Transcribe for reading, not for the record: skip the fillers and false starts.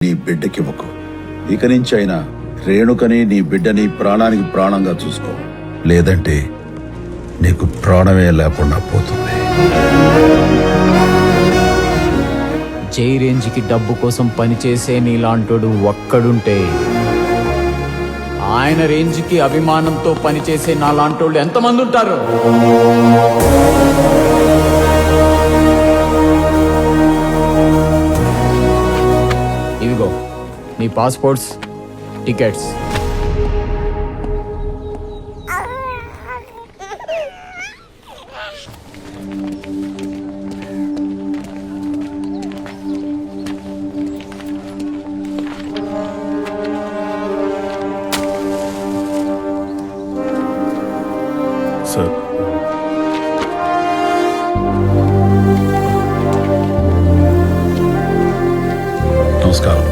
నీ బిడ్డకివ్వకు. ఇక నుంచి అయినా రేణుకని నీ బిడ్డని ప్రాణానికి ప్రాణంగా చూసుకో, లేదంటే నీకు ప్రాణమే లేకుండా పోతుంది. జై రేంజ్కి డబ్బు కోసం పనిచేసే నీలాంటోడు ఒక్కడుంటే, ఆయన రేంజ్కి అభిమానంతో పనిచేసే నాలాంటోళ్ళు ఎంతమంది ఉంటారు? ఇదిగో నీ పాస్పోర్ట్స్, టికెట్స్. సార్, నమస్కారం.